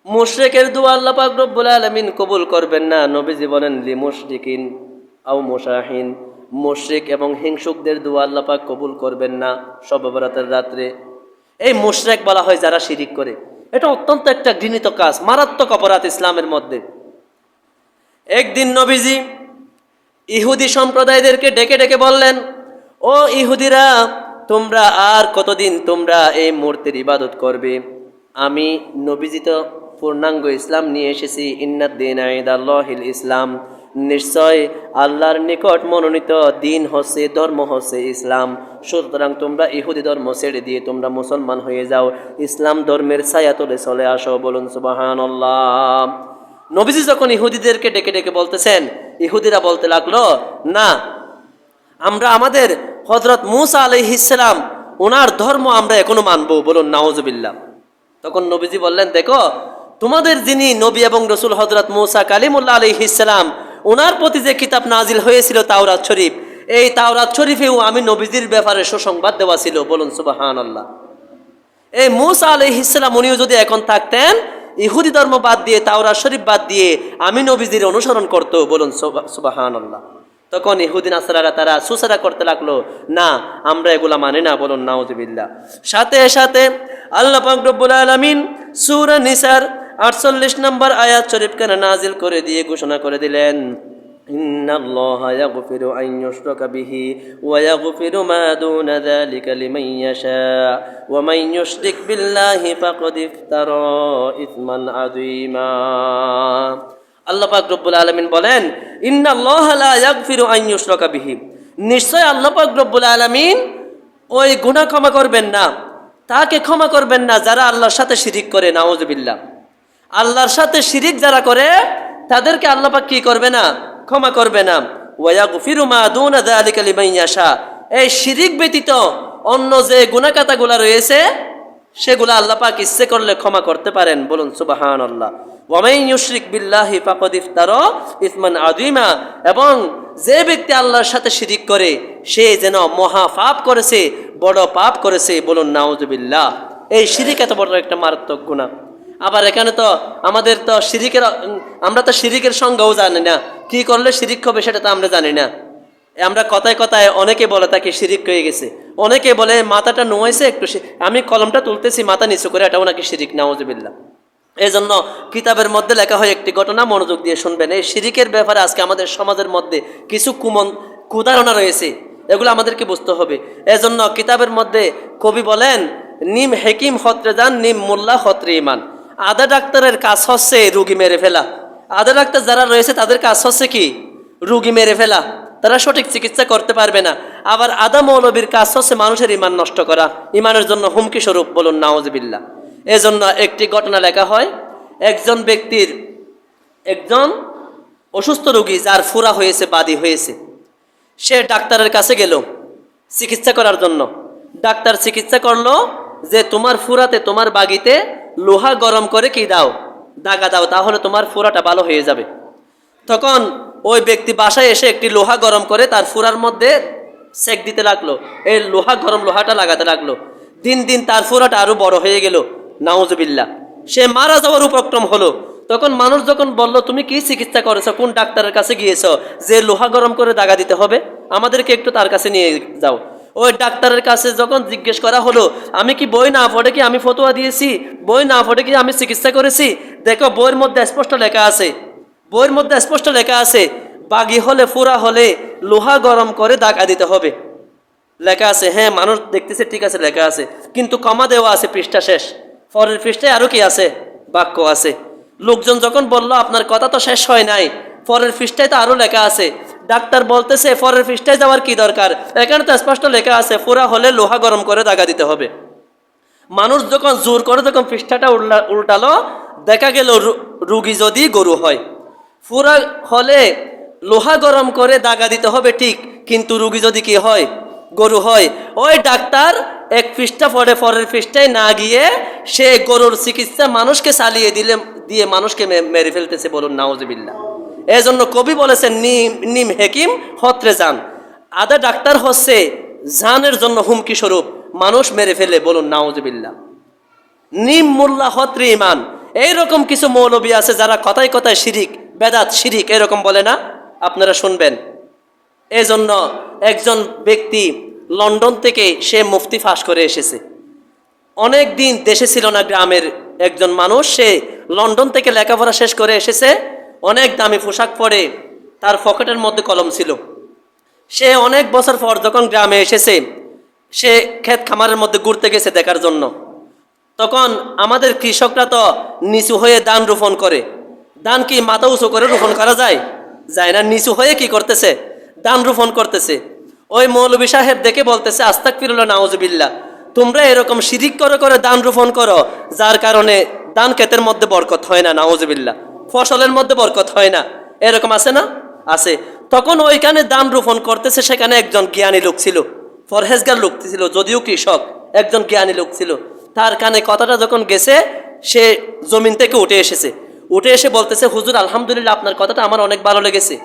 মুশরিকের দোয়া আল্লাহ পাক রব্বুল আলামিন কবুল করবেন না। নবীজি বলেন লি মুশরিকিন আও মুশাহিন, মুশরিক এবং হিংসুকদের দোয়া আল্লাহ পাক কবুল করবেন না শবে বরাতের রাত্রে। এই মুশরিক বলা হয় যারা শিরিক করে। এটা অত্যন্ত একটা ঘৃণিত কাজ, মারাত্মক অপরাধ ইসলামের মধ্যে। একদিন নবীজি ইহুদি সম্প্রদায়দেরকে ডেকে ডেকে বললেন, ও ইহুদিরা, তোমরা আর কতদিন তোমরা এই মূর্তির ইবাদত করবে? আমি নবীজি তো পূর্ণাঙ্গ ইসলাম নিয়ে এসেছি। ইন্নাদ-দীনা ইনদাল্লাহিল ইসলাম, নিশ্চয় আল্লাহর নিকট মনোনীত দিন হচ্ছে, ধর্ম হচ্ছে ইসলাম। সুতরাং তোমরা ইহুদি ধর্ম ছেড়ে দিয়ে তোমরা মুসলমান হয়ে যাও, ইসলাম ধর্মের ছায়া তলে চলে আসো। বলুন সুবহানাল্লাহ। নবীজি যখন ইহুদিদেরকে ডেকে ডেকে বলতেছেন, ইহুদিরা বলতে লাগলো, না, আমরা আমাদের হযরত মূসা আলাইহিস সালাম ওনার ধর্ম আমরা এখনো মানবো। বলুন নাউজুবিল্লাহ। তখন নবীজি বললেন, দেখো, তোমাদের যিনি নবী এবং রসুল হযরত মূসা কালিমুল্লাহ আলাইহিস সালাম, ওনার প্রতি যে কিতাব নাজিল হয়েছিল তাওরাত শরীফ, এই তাওরাত শরীফেও আমি নবীজির ব্যাপারে সুসংবাদ দেওয়া ছিল। বলুন সুবহানাল্লাহ। এই মূসা আলাইহিস সালাম উনিও যদি এখন থাকতেন, ইহুদি ধর্ম বাদ দিয়ে, তাওরাত শরীফ বাদ দিয়ে আমি নবীজির অনুসরণ করতো। বলুন সুবহানাল্লাহ। তখন ইহুদি নাসারারা তারা সুসারা করতে লাগলো, না, আমরা এগুলা মানি না। বলুন নাউজুবিল্লাহ। সাথে সাথে আল্লাহ পাক রব্বুল আলামিন সূরা নিসার 48 নম্বর আয়াত শরীফ কেন নাজিল করে দিয়ে ঘোষণা করে দিলেন, ইন্নাল্লাহা ইয়াগফিরু আন ইউশরাকা বিহি ওয়া ইয়াগফিরু মা দুনা যালিকা লিমান ইয়াশা ওয়া মান ইউশরিক বিল্লাহি ফাকাদ ইফতারা ইসমান আযীমা। আল্লাহ পাক রব্বুল আলামিন বলেন, ইন্নাল্লাহা লা ইয়াগফিরু আন ইউশরাকা বিহি, নিশ্চয় আল্লাহ পাক রব্বুল আলামিন ওই গুনাহ ক্ষমা করবেন না, তাকে ক্ষমা করবেন না যারা আল্লাহর সাথে শিরিক করে। নাউজুবিল্লাহ। আল্লাহর সাথে শিরিক যারা করে তাদেরকে আল্লাহ পাক কি করবে না? ক্ষমা করবে না। ওয়া ইয়াগফিরু মা দুনা যালিকা লিমান ইয়াশা, এই শিরিক ব্যতীত অন্য যে গুনাহ খাতাগুলো রয়েছে সেগুলো আল্লাহ পাক ইচ্ছে করলে ক্ষমা করতে পারেন। বলুন সুবহানাল্লাহ। ওয়া মান ইউশরিক বিল্লাহি ফাকাদ ইফতারা ইসমান আযীমা, এবং যে ব্যক্তি আল্লাহর সাথে শিরিক করে সে যেন মহা পাপ করেছে, বড় পাপ করেছে। বলুন নাউজুবিল্লাহ। এই শিরিক এত বড় একটা মারাত্মক গুনাহ। আবার এখানে তো আমাদের তো আমরা তো শিরিকের সংজ্ঞাও জানি না, কি করলে শিরিক হবে সেটা তো আমরা জানি না। আমরা কথায় কথায় অনেকে বলে তাকে শিরিক হয়ে গেছে, অনেকে বলে মাথাটা নোয়াইছে একটু, আমি কলমটা তুলতেছি মাথা নিচু করে, এটাও নাকি শিরিক। নাউজুবিল্লাহ। এই জন্য কিতাবের মধ্যে লেখা হয় একটি ঘটনা, মনোযোগ দিয়ে শুনবেন। এই শিরিকের ব্যাপারে আজকে আমাদের সমাজের মধ্যে কিছু কুধারণা রয়েছে, এগুলো আমাদেরকে বুঝতে হবে। এজন্য কিতাবের মধ্যে কবি বলেন, নিম হেকিম হত্রে যান, নিম মোল্লা হত্রে ইমান। আধা ডাক্তারের কাজ হচ্ছে রুগী মেরে ফেলা। আধা ডাক্তার যারা রয়েছে তাদের কাজ হচ্ছে কি? রুগী মেরে ফেলা, তারা সঠিক চিকিৎসা করতে পারবে না। আবার আধা মৌলবীর কাজ হচ্ছে মানুষের ইমান নষ্ট করা, ইমানের জন্য হুমকি স্বরূপ। বলুন নাউজুবিল্লাহ। এজন্য একটি ঘটনা লেখা হয়, একজন অসুস্থ রোগী যার ফুরা হয়েছে, বাদী হয়েছে, সে ডাক্তারের কাছে গেল চিকিৎসা করার জন্য। ডাক্তার চিকিৎসা করলো যে তোমার ফুরাতে, তোমার বাগিতে লোহা গরম করে কি দাও, দাগা দাও, তাহলে তোমার ফুরাটা ভালো হয়ে যাবে। তখন ওই ব্যক্তি বাসায় এসে একটি লোহা গরম করে তার ফুরার মধ্যে সেক দিতে লাগলো, এই লোহাটা লাগাতে লাগলো। দিন দিন তার ফুরাটা আরো বড় হয়ে গেল, নাউজুবিল্লাহ। সে মারা যাওয়ার উপক্রম হলো। তখন মানুষ যখন বলল, তুমি কি চিকিৎসা করেছো, কোন ডাক্তারের কাছে গিয়েছো যে লোহা গরম করে দাগা দিতে হবে, আমাদেরকে একটু তার কাছে নিয়ে যাও। ওই ডাক্তারের কাছে যখন জিজ্ঞেস করা হলো, আমি কি বই না পড়ে কি আমি ফতোয়া দিয়েছি, বই না পড়ে কি আমি চিকিৎসা করেছি, দেখো বইয়ের মধ্যে স্পষ্ট লেখা আছে, বাগি হলে ফুরা হলে লোহা গরম করে দাগা দিতে হবে, লেখা আছে। হ্যাঁ, মানুষ দেখতেছে, ঠিক আছে লেখা আছে, কিন্তু কমা দেওয়া আছে, পৃষ্ঠা শেষ, পরের পৃষ্ঠায় আরো কি আছে, বাক্য আছে। লোকজন যখন বলল, আপনার কথা তো শেষ হয় নাই, পরের পৃষ্ঠায় তো আরো লেখা আছে। ডাক্তার বলতেছে, পরের পৃষ্ঠায় যাওয়ার কি দরকার, এখানে তো স্পষ্ট লেখা আছে ফুরা হলে লোহা গরম করে দাগা দিতে হবে। মানুষ যখন জোর করে যখন পৃষ্ঠাটা উল্টালো, দেখা গেল রুগী যদি গরু হয়, ফুরা হলে লোহা গরম করে দাগা দিতে হবে ঠিক, কিন্তু রুগী যদি কি হয়, গরু হয়। ওই ডাক্তার এক পৃষ্ঠা পরে পরের পৃষ্ঠায় না গিয়ে সে গরুর চিকিৎসা মানুষকে চালিয়ে দিয়ে মানুষকে মেরে ফেলতেছে, বলুন নাউজুবিল্লাহ। এজন্য কবি বলেছেন, নিম হেকিম হত্রে যান, আদা ডাক্তার হচ্ছে জানের জন্য হুমকি স্বরূপ, মানুষ মেরে ফেলে, বলুন নাউজুবিল্লাহ। নিম মোল্লা হত্রে ইমান, এইরকম কিছু মৌলবী আছে যারা কথায় কথায় শিরিক, বেদাত, শিরিক এরকম বলে না, আপনারা শুনবেন। এজন্য একজন ব্যক্তি লন্ডন থেকে সে মুফতি ফাঁস করে এসেছে, অনেক দিন দেশে ছিল না, গ্রামের একজন মানুষ, সে লন্ডন থেকে লেখাপড়া শেষ করে এসেছে, অনেক দামি পোশাক পরে, তার পকেটের মধ্যে কলম ছিল। সে অনেক বছর পর যখন গ্রামে এসেছে, সে ক্ষেত খামারের মধ্যে ঘুরতে গেছে দেখার জন্য। তখন আমাদের কৃষকরা তো নিচু হয়ে ধান রোপণ করে, ধান কি মাথা উঁচু করে রোপণ করা যায়, যায় না, নিচু হয়ে কি করতেছে, ধান রোপণ করতেছে। ওই মৌলভী সাহেব দেখে বলতেছে, আস্তাগফিরুল্লাহ নাউজুবিল্লাহ, তোমরা এরকম শিরিক করে করে ধান রোপণ করো, যার কারণে ধান ক্ষেতের মধ্যে বরকত হয় না, নাউজুবিল্লাহ, ফসলের মধ্যে বরকত হয় না, এরকম আছে না, আছে। তখন ওইখানে ধান রোপণ করতেছে, সেখানে একজন জ্ঞানী লোক ছিল, ফরহেজগার লোক ছিল, যদিও কৃষক, একজন জ্ঞানী লোক ছিল। তার কানে কথাটা যখন গেছে, সে জমিন থেকে উঠে এসে বলতেছে, হুজুর আলহামদুলিল্লাহ, আপনার কথাটা আমার অনেক ভালো লেগেছে।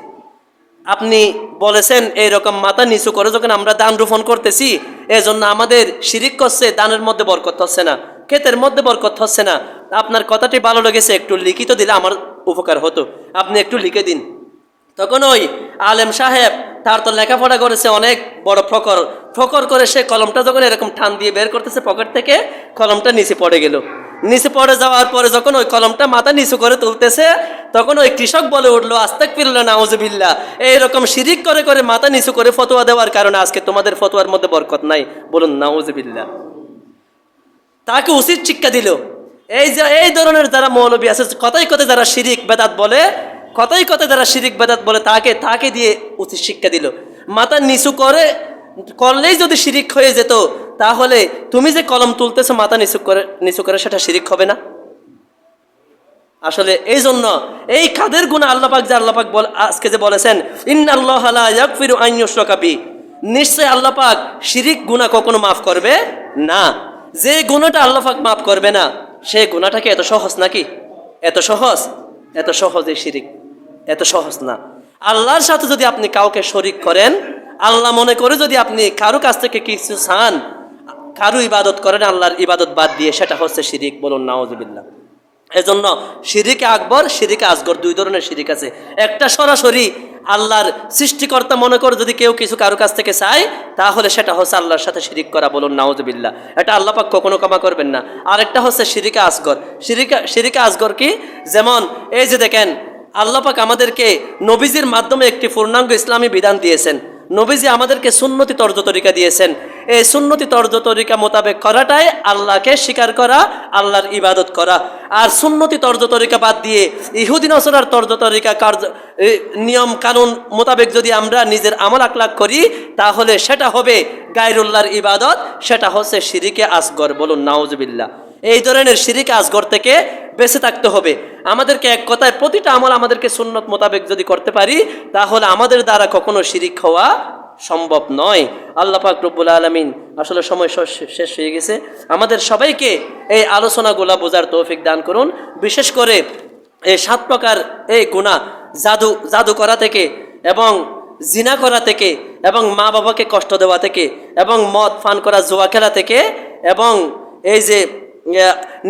আপনি বলেছেন এইরকম মাথা নিচু করে যখন আমরা ধান রোপণ করতেছি, এজন্য আমাদের শিরিক করছে, ধানের মধ্যে বরকত হচ্ছে না, ক্ষেতের মধ্যে বরকত হচ্ছে না। আপনার কথাটি ভালো লেগেছে, একটু লিখিত দিলে আমার উপকার হতো, আপনি একটু লিখে দিন। তখন ওই আলেম সাহেব, তার তো লেখাপড়া করেছে, অনেক বড় ফকর করে সে কলমটা যখন এরকম টান দিয়ে বের করতেছে পকেট থেকে, কলমটা নিচে পড়ে গেল। নিচে পড়ে যাওয়ার পরে যখন ওই কলমটা মাথা নিচু করে তুলতেছে, তখন ওই কৃষক বলে উঠলো, আস্তাগফিরুল্লাহ নাউজুবিল্লাহ, এইরকম শিরিক করে করে মাথা নিচু করে ফতোয়া দেওয়ার কারণে আজকে তোমাদের ফতোয়ার মধ্যে বরকত নাই, বলুন নাউজুবিল্লাহ। তাকে উচিত শিক্ষা দিল। এই ধরনের যারা মৌলবী আছে, কথাই কথায় যারা শিরিক বেদাত বলে, তাকে দিয়ে উচিত শিক্ষা দিল। মাথা নিচু করলেই যদি শিরিক হয়ে যেত, তাহলে তুমি যে কলম তুলতেছো মাথা নিচু করে সেটা শিরিক হবে না? আসলে এই জন্য এই কাদের গুনাহ আল্লাহ পাক আজকে যে বলেছেন, ইন্নাল্লাহা লা ইয়াগফিরু আন ইউশরাকা বিহি, নিশ্চয় আল্লাহ পাক শিরিক গুনাহ কখনো মাফ করবে না। যে গুনাহটা আল্লাহ পাক মাফ করবে না, সেই গুনাহটা কি এত সহজ নাকি? এত সহজ এই শিরিক এত সহজ না। আল্লাহর সাথে যদি আপনি কাউকে শরিক করেন, আল্লাহ মনে করে যদি আপনি কারো কাছ থেকে কিছু চান, কারো ইবাদত করেন আল্লাহর ইবাদত বাদ দিয়ে, সেটা হচ্ছে শিরিক, বলুন নাউজুবিল্লাহ। এজন্য শিরিকে আকবর, শিরিকে আসগর, দুই ধরনের শিরিক আছে। একটা সরাসরি আল্লাহর সৃষ্টিকর্তা মনে করে যদি কেউ কিছু কারো কাছ থেকে চায়, তাহলে সেটা হচ্ছে আল্লাহর সাথে শিরিক করা, বলুন নাউজুবিল্লাহ, এটা আল্লাহ পাক কখনো ক্ষমা করবেন না। আরেকটা হচ্ছে শিরিকে আসগর। শিরিকে আসগর কি? যেমন এই যে দেখেন, আল্লাহ পাক আমাদেরকে নবীজির মাধ্যমে একটি পূর্ণাঙ্গ ইসলামী বিধান দিয়েছেন। নবীজি আমাদেরকে সুন্নতি তর্জ তরিকা দিয়েছেন। এই সুন্নতি তর্জ তরিকা মোতাবেক করাটাই আল্লাহকে স্বীকার করা, আল্লাহর ইবাদত করা। আর সুন্নতি তর্জ তরিকা বাদ দিয়ে ইহুদি নসরার তর্জ তরিকা নিয়ম কানুন মোতাবেক যদি আমরা নিজের আমল আকলাক করি, তাহলে সেটা হবে গায়রুল্লাহর ইবাদত, সেটা হচ্ছে শিরিকে আসগর, বলুন নাউজুবিল্লাহ। এই ধরনের শিরিকে আসগর থেকে বেঁচে থাকতে হবে আমাদেরকে। এক কথায় প্রতিটা আমল আমাদেরকে সুন্নত মোতাবেক যদি করতে পারি, তাহলে আমাদের দ্বারা কখনো শিরিক হওয়া সম্ভব নয়। আল্লাহ পাক রব্বুল আলামিন, আসলে সময় শেষ হয়ে গেছে, আমাদের সবাইকে এই আলোচনাগুলা বোঝার তৌফিক দান করুন। বিশেষ করে এই 7 প্রকার এই গুনাহ, জাদু করা থেকে এবং জিনা করা থেকে এবং মা বাবাকে কষ্ট দেওয়া থেকে এবং মদ পান করা, জুয়া খেলা থেকে এবং এই যে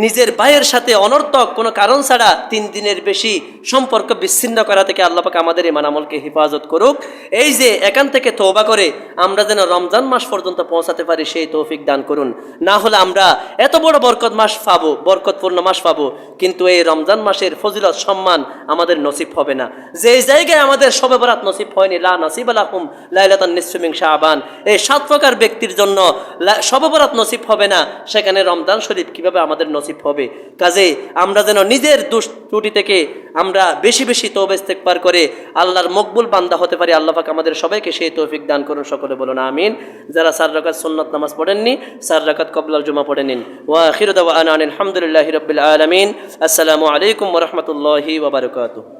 নিজের ভাইয়ের সাথে অনর্থক কোনো কারণ ছাড়া 3 দিনের বেশি সম্পর্ক বিচ্ছিন্ন করা থেকে আল্লাহ পাক আমাদের ইমান আমলকে হেফাজত করুক। এই যে এখান থেকে তওবা করে আমরা যেন রমজান মাস পর্যন্ত পৌঁছাতে পারি সেই তৌফিক দান করুন। না হলে আমরা এত বড় বরকত মাস পাবো, বরকতপূর্ণ মাস পাবো, কিন্তু এই রমজান মাসের ফজিলত সম্মান আমাদের নসিব হবে না। যে জায়গায় আমাদের শবে বরাত নসিব হয়নি, লা নাসিবা লাহুম লাইলাতান নিসফি মিন শাবান, এই 7 প্রকার ব্যক্তির জন্য শবে বরাত নসিব হবে না, সেখানে রমজান শরীফ কিভাবে আমাদের নসিব হবে? কাজে আমরা যেন নিজের ত্রুটি থেকে আমরা বেশি বেশি তওবা ইস্তেগফার করে আল্লাহর মকবুল বান্দা হতে পারি। আল্লাহ পাক আমাদের সবাইকে সেই তৌফিক দান করুন। সকলে বলুন আমিন। যারা 4 রাকাত সুন্নাত নামাজ পড়েননি, 4 রাকাত ক্বাবলাল জুমা পড়ে নিন। ওয়া আখিরু দাওয়ানা আলহামদুলিল্লাহি রাব্বিল আলামিন। আসসালামু আলাইকুম ওয়া রাহমাতুল্লাহি ওয়া বারাকাতুহু।